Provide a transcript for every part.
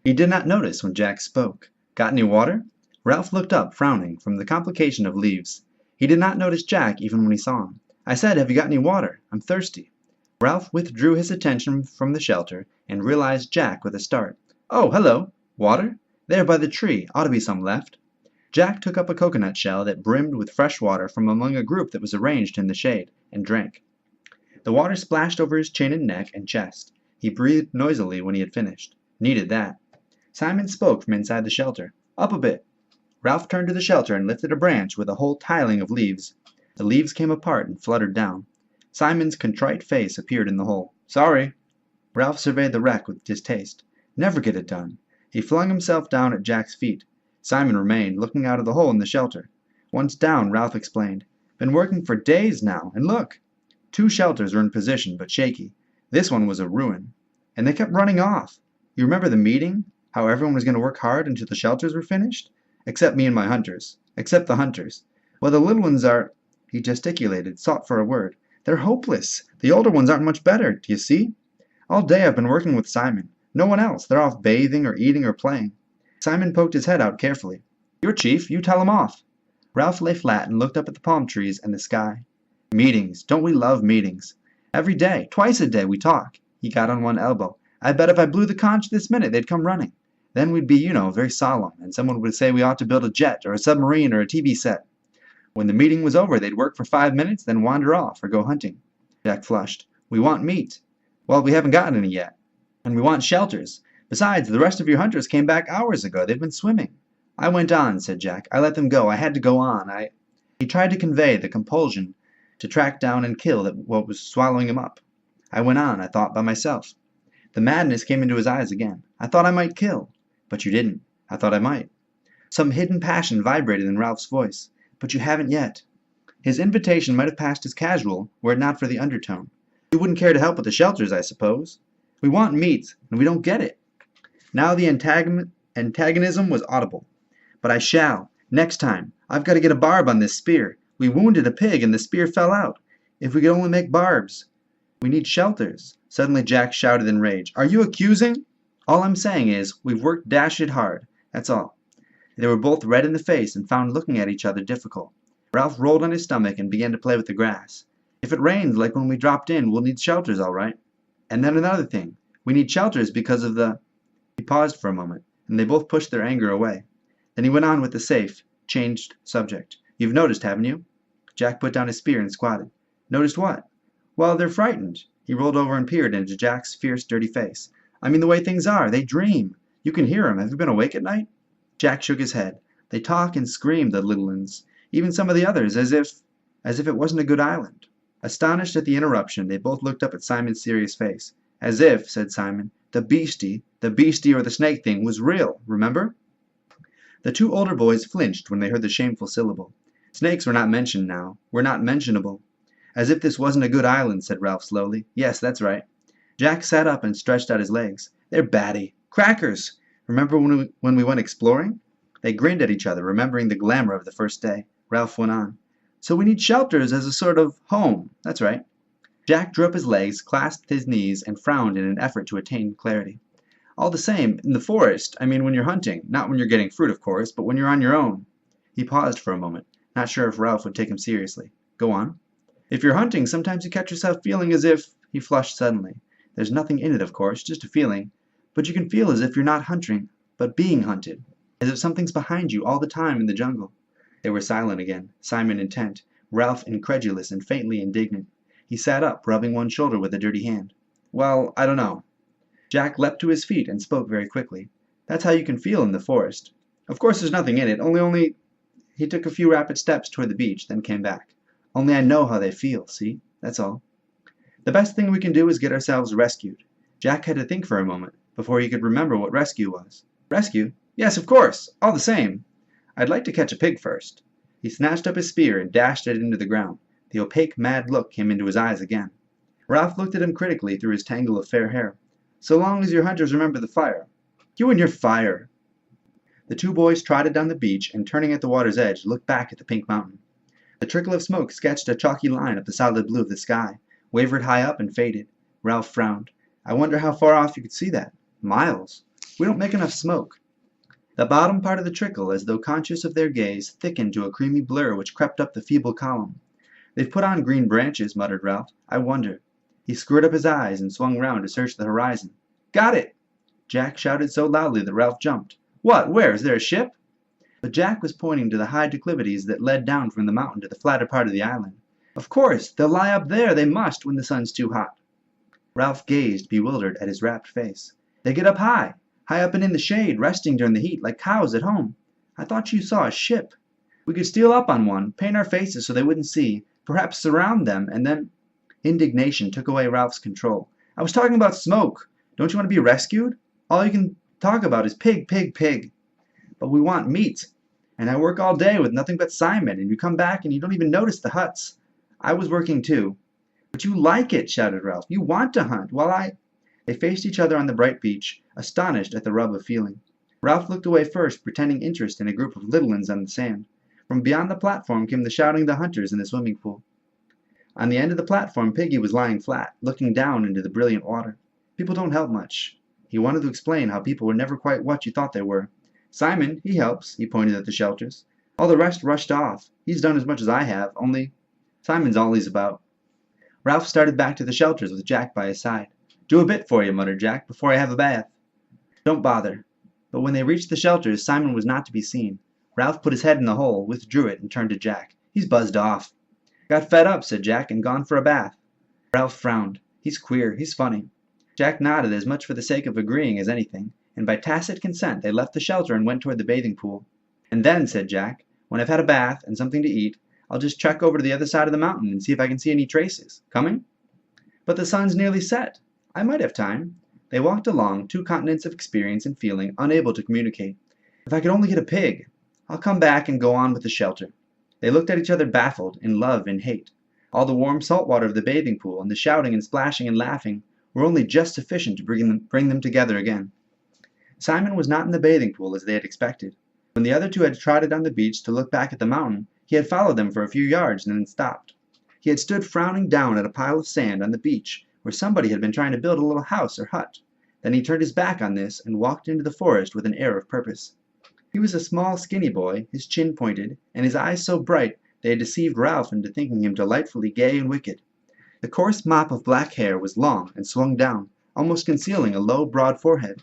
He did not notice when Jack spoke. Got any water? Ralph looked up, frowning, from the complication of leaves. He did not notice Jack even when he saw him. I said, have you got any water? I'm thirsty. Ralph withdrew his attention from the shelter and realized Jack with a start. Oh, hello. Water? There by the tree. Ought to be some left. Jack took up a coconut shell that brimmed with fresh water from among a group that was arranged in the shade, and drank. The water splashed over his chin and neck and chest. He breathed noisily when he had finished. Needed that. Simon spoke from inside the shelter. Up a bit. Ralph turned to the shelter and lifted a branch with a whole tiling of leaves. The leaves came apart and fluttered down. Simon's contrite face appeared in the hole. Sorry. Ralph surveyed the wreck with distaste. Never get it done. He flung himself down at Jack's feet. Simon remained, looking out of the hole in the shelter. Once down, Ralph explained. Been working for days now, and look. 2 shelters are in position, but shaky. This one was a ruin. And they kept running off. You remember the meeting? How everyone was going to work hard until the shelters were finished? Except me and my hunters. Except the hunters. Well, the little ones are... He gesticulated, sought for a word. They're hopeless. The older ones aren't much better, do you see? All day I've been working with Simon. No one else. They're off bathing or eating or playing. Simon poked his head out carefully. You're chief. You tell 'em off. Ralph lay flat and looked up at the palm trees and the sky. Meetings. Don't we love meetings? Every day, twice a day, we talk. He got on one elbow. I bet if I blew the conch this minute, they'd come running. Then we'd be, very solemn, and someone would say we ought to build a jet or a submarine or a TV set. When the meeting was over, they'd work for 5 minutes, then wander off or go hunting. Jack flushed. We want meat. Well, we haven't gotten any yet. And we want shelters. Besides, the rest of your hunters came back hours ago. They've been swimming. I went on, said Jack. I let them go. I had to go on. He tried to convey the compulsion to track down and kill what was swallowing him up. I went on, I thought, by myself. The madness came into his eyes again. I thought I might kill. But you didn't. I thought I might. Some hidden passion vibrated in Ralph's voice. But you haven't yet. His invitation might have passed as casual, were it not for the undertone. You wouldn't care to help with the shelters, I suppose. We want meat, and we don't get it. Now the antagonism was audible. But I shall. Next time. I've got to get a barb on this spear. We wounded a pig, and the spear fell out. If we could only make barbs. We need shelters. Suddenly Jack shouted in rage. Are you accusing? All I'm saying is, we've worked dashed hard. That's all. They were both red in the face and found looking at each other difficult. Ralph rolled on his stomach and began to play with the grass. If it rains like when we dropped in, we'll need shelters, all right. And then another thing. We need shelters because of the... He paused for a moment, and they both pushed their anger away. Then he went on with the safe, changed subject. You've noticed, haven't you? Jack put down his spear and squatted. Noticed what? Well, they're frightened. He rolled over and peered into Jack's fierce, dirty face. I mean the way things are. They dream. You can hear 'em. Have you been awake at night? Jack shook his head. They talk and scream, the little uns. Even some of the others, as if it wasn't a good island. Astonished at the interruption, they both looked up at Simon's serious face. As if, said Simon, the beastie or the snake thing was real, remember? The 2 older boys flinched when they heard the shameful syllable. Snakes were not mentioned now, were not mentionable. As if this wasn't a good island, said Ralph slowly. Yes, that's right. Jack sat up and stretched out his legs. They're batty. Crackers! Remember when we went exploring? They grinned at each other, remembering the glamour of the first day. Ralph went on. So we need shelters as a sort of home. That's right. Jack drew up his legs, clasped his knees, and frowned in an effort to attain clarity. All the same, in the forest, I mean when you're hunting, not when you're getting fruit, of course, but when you're on your own. He paused for a moment, not sure if Ralph would take him seriously. Go on. If you're hunting, sometimes you catch yourself feeling as if... He flushed suddenly. There's nothing in it, of course, just a feeling. But you can feel as if you're not hunting, but being hunted. As if something's behind you all the time in the jungle. They were silent again, Simon intent, Ralph incredulous and faintly indignant. He sat up, rubbing one shoulder with a dirty hand. Well, I don't know. Jack leapt to his feet and spoke very quickly. That's how you can feel in the forest. Of course there's nothing in it, only... He took a few rapid steps toward the beach, then came back. Only I know how they feel, see? That's all. The best thing we can do is get ourselves rescued. Jack had to think for a moment, before he could remember what rescue was. Rescue? Yes, of course. All the same. I'd like to catch a pig first. He snatched up his spear and dashed it into the ground. The opaque, mad look came into his eyes again. Ralph looked at him critically through his tangle of fair hair. So long as your hunters remember the fire. You and your fire. The 2 boys trotted down the beach and, turning at the water's edge, looked back at the pink mountain. The trickle of smoke sketched a chalky line up the solid blue of the sky, wavered high up and faded. Ralph frowned. I wonder how far off you could see that. Miles. We don't make enough smoke." The bottom part of the trickle, as though conscious of their gaze, thickened to a creamy blur which crept up the feeble column. "They've put on green branches," muttered Ralph. "I wonder." He screwed up his eyes and swung round to search the horizon. "Got it!" Jack shouted so loudly that Ralph jumped. "What? Where? Is there a ship?" But Jack was pointing to the high declivities that led down from the mountain to the flatter part of the island. "Of course! They'll lie up there, they must, when the sun's too hot." Ralph gazed, bewildered, at his rapt face. "They get up high up and in the shade, resting during the heat, like cows at home. I thought you saw a ship. We could steal up on one, paint our faces so they wouldn't see, perhaps surround them, and then—" Indignation took away Ralph's control. "I was talking about smoke. Don't you want to be rescued? All you can talk about is pig, pig, pig. But we want meat. And I work all day with nothing but Simon, and you come back and you don't even notice the huts. I was working too." "But you like it," shouted Ralph. "You want to hunt, while I—" They faced each other on the bright beach, astonished at the rub of feeling. Ralph looked away first, pretending interest in a group of little ones on the sand. From beyond the platform came the shouting of the hunters in the swimming pool. On the end of the platform Piggy was lying flat, looking down into the brilliant water. "People don't help much." He wanted to explain how people were never quite what you thought they were. "Simon, he helps." He pointed at the shelters. "All the rest rushed off. He's done as much as I have, only Simon's all he's about." Ralph started back to the shelters with Jack by his side. "Do a bit for you," muttered Jack, "before I have a bath." "Don't bother." But when they reached the shelters, Simon was not to be seen. Ralph put his head in the hole, withdrew it, and turned to Jack. "He's buzzed off." "Got fed up," said Jack, "and gone for a bath." Ralph frowned. "He's queer. He's funny." Jack nodded, as much for the sake of agreeing as anything, and by tacit consent they left the shelter and went toward the bathing pool. "And then," said Jack, "when I've had a bath and something to eat, I'll just trek over to the other side of the mountain and see if I can see any traces. Coming?" "But the sun's nearly set." "I might have time." They walked along, two continents of experience and feeling, unable to communicate. "If I could only get a pig! I'll come back and go on with the shelter." They looked at each other baffled, in love and hate. All the warm salt water of the bathing pool, and the shouting and splashing and laughing, were only just sufficient to bring them together again. Simon was not in the bathing pool as they had expected. When the other two had trotted on the beach to look back at the mountain, he had followed them for a few yards and then stopped. He had stood frowning down at a pile of sand on the beach where somebody had been trying to build a little house or hut. Then he turned his back on this and walked into the forest with an air of purpose. He was a small, skinny boy, his chin pointed, and his eyes so bright they had deceived Ralph into thinking him delightfully gay and wicked. The coarse mop of black hair was long and swung down, almost concealing a low, broad forehead.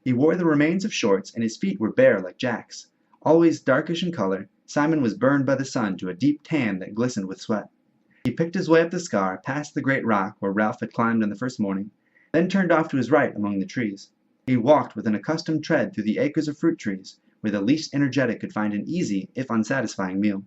He wore the remains of shorts, and his feet were bare like Jack's. Always darkish in color, Simon was burned by the sun to a deep tan that glistened with sweat. He picked his way up the scar, past the great rock where Ralph had climbed on the first morning, then turned off to his right among the trees. He walked with an accustomed tread through the acres of fruit trees, where the least energetic could find an easy, if unsatisfying, meal.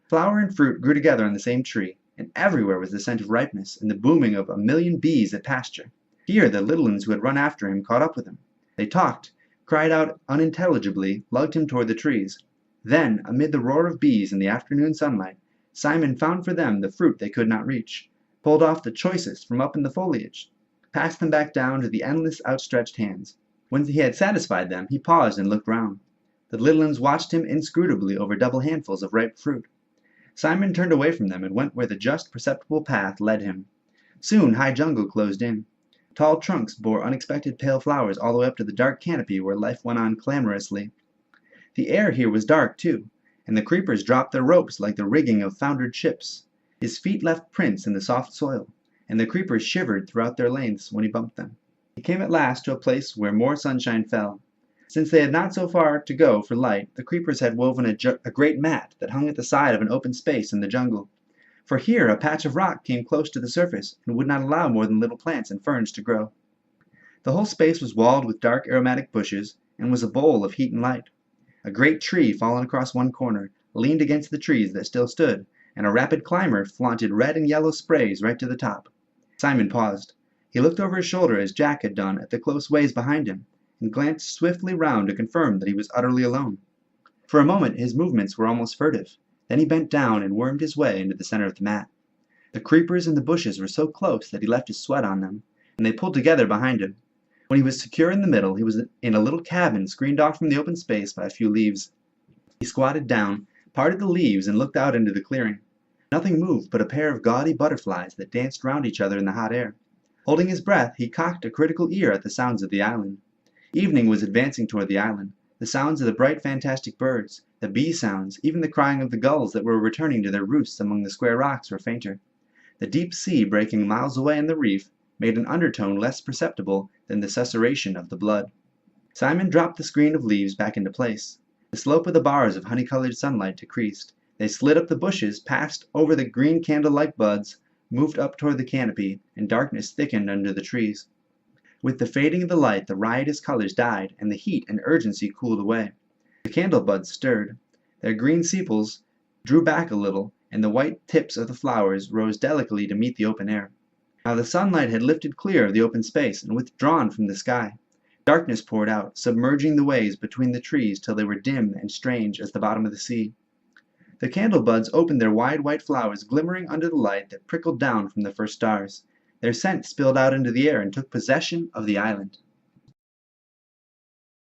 Flower and fruit grew together on the same tree, and everywhere was the scent of ripeness and the booming of a million bees at pasture. Here the little ones who had run after him caught up with him. They talked, cried out unintelligibly, lugged him toward the trees. Then, amid the roar of bees and the afternoon sunlight, Simon found for them the fruit they could not reach, pulled off the choicest from up in the foliage, passed them back down to the endless outstretched hands. When he had satisfied them, he paused and looked round. The little ones watched him inscrutably over double handfuls of ripe fruit. Simon turned away from them and went where the just perceptible path led him. Soon high jungle closed in. Tall trunks bore unexpected pale flowers all the way up to the dark canopy where life went on clamorously. The air here was dark, too, and the creepers dropped their ropes like the rigging of foundered ships. His feet left prints in the soft soil, and the creepers shivered throughout their lengths when he bumped them. He came at last to a place where more sunshine fell. Since they had not so far to go for light, the creepers had woven a great mat that hung at the side of an open space in the jungle. For here a patch of rock came close to the surface and would not allow more than little plants and ferns to grow. The whole space was walled with dark aromatic bushes and was a bowl of heat and light. A great tree, fallen across one corner, leaned against the trees that still stood, and a rapid climber flaunted red and yellow sprays right to the top. Simon paused. He looked over his shoulder as Jack had done at the close ways behind him, and glanced swiftly round to confirm that he was utterly alone. For a moment his movements were almost furtive. Then he bent down and wormed his way into the center of the mat. The creepers and the bushes were so close that he left his sweat on them, and they pulled together behind him. When he was secure in the middle, he was in a little cabin screened off from the open space by a few leaves. He squatted down, parted the leaves, and looked out into the clearing. Nothing moved but a pair of gaudy butterflies that danced round each other in the hot air. Holding his breath, he cocked a critical ear at the sounds of the island. Evening was advancing toward the island. The sounds of the bright fantastic birds, the bee sounds, even the crying of the gulls that were returning to their roosts among the square rocks were fainter. The deep sea breaking miles away in the reef made an undertone less perceptible than the susurration of the blood. Simon dropped the screen of leaves back into place. The slope of the bars of honey-colored sunlight decreased. They slid up the bushes, passed over the green candle-like buds, moved up toward the canopy, and darkness thickened under the trees. With the fading of the light the riotous colors died, and the heat and urgency cooled away. The candle buds stirred. Their green sepals drew back a little, and the white tips of the flowers rose delicately to meet the open air. Now the sunlight had lifted clear of the open space and withdrawn from the sky. Darkness poured out, submerging the ways between the trees till they were dim and strange as the bottom of the sea. The candle buds opened their wide white flowers, glimmering under the light that prickled down from the first stars. Their scent spilled out into the air and took possession of the island.